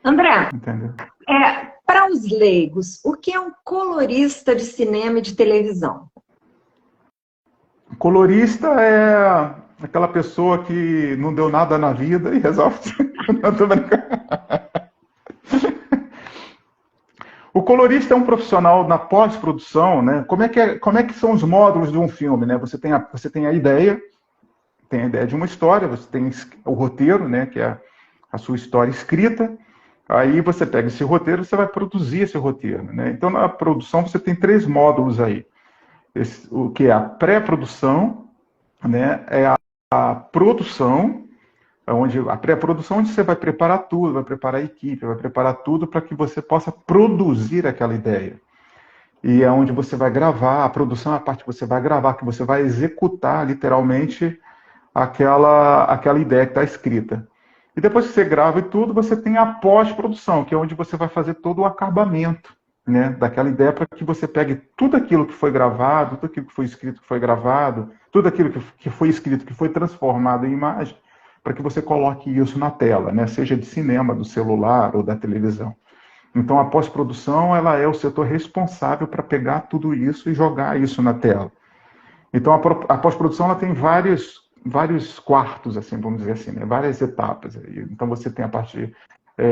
André, entendeu? para os leigos, o que é um colorista de cinema e de televisão? Colorista é aquela pessoa que não deu nada na vida e resolve. Não, tô brincando. O colorista é um profissional na pós-produção, né? Como é que são os módulos de um filme, né? Você tem a ideia de uma história, você tem o roteiro, né? Que é a sua história escrita. Aí você pega esse roteiro, você vai produzir esse roteiro, né? Então na produção você tem três módulos aí. O que é a pré-produção, né? É a produção, onde a pré-produção, onde você vai preparar tudo, vai preparar a equipe, vai preparar tudo para que você possa produzir aquela ideia. E é onde você vai gravar, a produção é a parte que você vai gravar, que você vai executar literalmente aquela ideia que está escrita. E depois que você grava e tudo, você tem a pós-produção, que é onde você vai fazer todo o acabamento, né, daquela ideia, para que você pegue tudo aquilo que foi gravado, tudo aquilo que foi escrito, que foi gravado, tudo aquilo que foi escrito, que foi transformado em imagem, para que você coloque isso na tela, né, seja de cinema, do celular ou da televisão. Então, a pós-produção, ela é o setor responsável para pegar tudo isso e jogar isso na tela. Então, a pós-produção, ela tem vários quartos, assim, vamos dizer assim, né? Várias etapas. Então, você tem a parte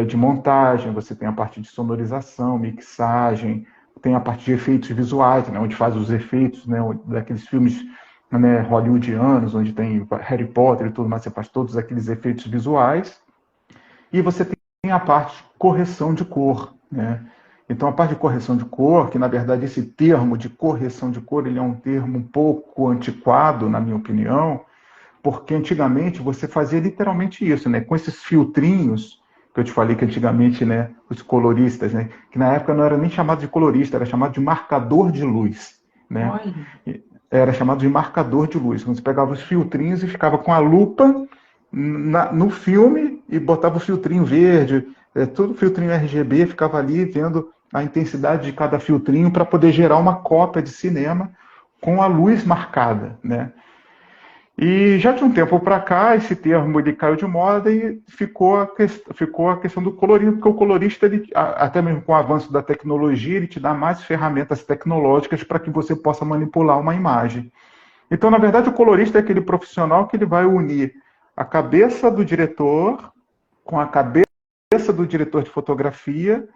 de montagem, você tem a parte de sonorização, mixagem, tem a parte de efeitos visuais, né? Onde faz os efeitos, né? Daqueles filmes, né, hollywoodianos, onde tem Harry Potter e tudo mais, você faz todos aqueles efeitos visuais. E você tem a parte de correção de cor, né? Então, a parte de correção de cor, que na verdade esse termo de correção de cor, ele é um termo um pouco antiquado, na minha opinião, porque antigamente você fazia literalmente isso, né? Com esses filtrinhos, que eu te falei que antigamente, né, os coloristas, né, que na época não era nem chamado de colorista, era chamado de marcador de luz, né? Olha. Era chamado de marcador de luz. Você pegava os filtrinhos e ficava com a lupa no filme e botava o filtrinho verde, tudo filtrinho RGB, ficava ali vendo a intensidade de cada filtrinho para poder gerar uma cópia de cinema com a luz marcada, né? E já de um tempo para cá, esse termo ele caiu de moda e ficou a questão do colorido, porque o colorista, até mesmo com o avanço da tecnologia, ele te dá mais ferramentas tecnológicas para que você possa manipular uma imagem. Então, na verdade, o colorista é aquele profissional que ele vai unir a cabeça do diretor com a cabeça do diretor de fotografia.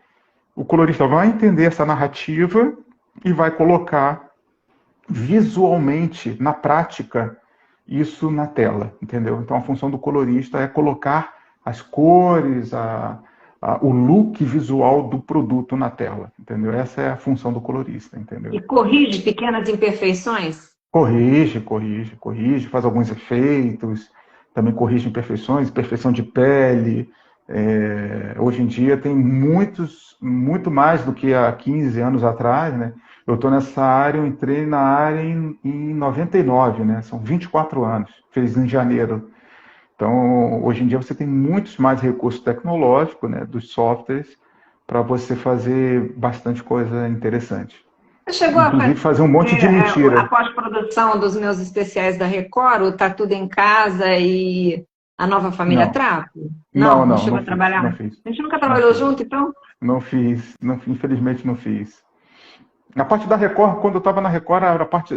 O colorista vai entender essa narrativa e vai colocar visualmente, na prática, isso na tela, entendeu? Então, a função do colorista é colocar as cores, o look visual do produto na tela, entendeu? Essa é a função do colorista, entendeu? E corrige pequenas imperfeições? Corrige, faz alguns efeitos, também corrige imperfeições, imperfeição de pele. Hoje em dia tem muito mais do que há 15 anos atrás, né? Eu estou nessa área, eu entrei na área em 99, né? São 24 anos, fez em janeiro. Então, hoje em dia você tem muitos mais recursos tecnológicos, né, dos softwares, para você fazer bastante coisa interessante. Você chegou a Inclusive fazer fazer um monte de a mentira. pós-produção dos meus especiais da Record, o Tá Tudo em Casa e a Nova Família Não, Trapo? Não, não chegou não a fiz, não trabalhar? fiz, A gente nunca não trabalhou fiz, junto, então? não fiz, não, infelizmente não fiz. Na parte da Record, quando eu estava na Record,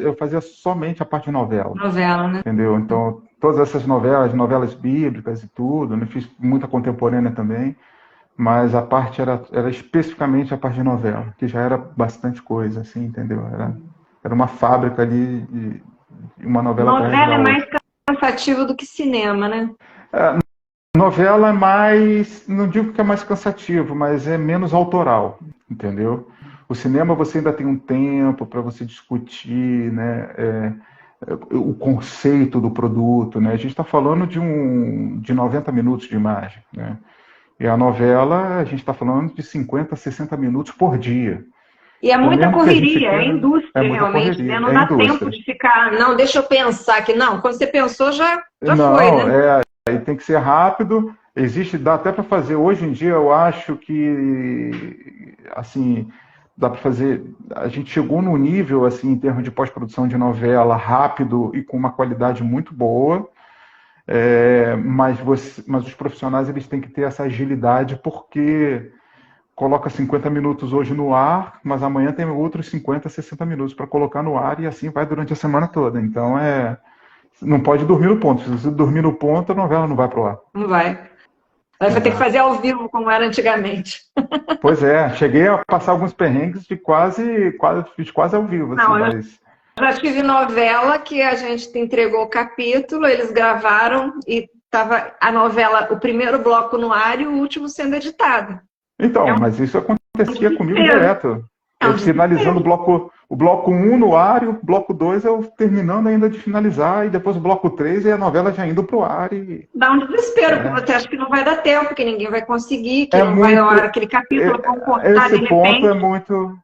eu fazia somente a parte de novela, Novela, né? entendeu? Então, todas essas novelas bíblicas e tudo, eu fiz muita contemporânea também, mas a parte era especificamente a parte de novela, que já era bastante coisa, assim, entendeu? Era uma fábrica ali, de uma novela atrás Novela da é mais outra. cansativo do que cinema, né? Novela é mais, não digo que é mais cansativo, mas é menos autoral, entendeu? O cinema você ainda tem um tempo para você discutir, né, o conceito do produto, né? A gente está falando de 90 minutos de imagem, né? E a novela, a gente está falando de 50, 60 minutos por dia. E é Então, muita mesmo que a gente correria, é queira, é indústria muita realmente, né? correria, Não é dá tempo indústria. de ficar, não, deixa eu pensar que não. Quando você pensou, já foi, Não, né? aí tem que ser rápido. Dá até para fazer. Hoje em dia, eu acho que, assim, dá para fazer. A gente chegou num nível, assim, em termos de pós-produção de novela, rápido e com uma qualidade muito boa. Mas os profissionais eles têm que ter essa agilidade, porque coloca 50 minutos hoje no ar, mas amanhã tem outros 50, 60 minutos para colocar no ar, e assim vai durante a semana toda. Então, não pode dormir no ponto. Se você dormir no ponto, a novela não vai para o ar. Não vai. Vai ter que fazer ao vivo, como era antigamente. Pois é, cheguei a passar alguns perrengues de fiz quase ao vivo. Assim, Não, eu já tive novela que a gente entregou o capítulo, eles gravaram e estava a novela, o primeiro bloco no ar e o último sendo editado. Então, mas isso acontecia comigo direto. Eu finalizando o bloco 1 no ar e o bloco 2 eu terminando ainda de finalizar, e depois o bloco 3 e a novela já indo pro ar. Dá um desespero, porque você acha que não vai dar tempo, que ninguém vai conseguir, que não vai, aquele capítulo concordar de repente. Esse ponto é muito...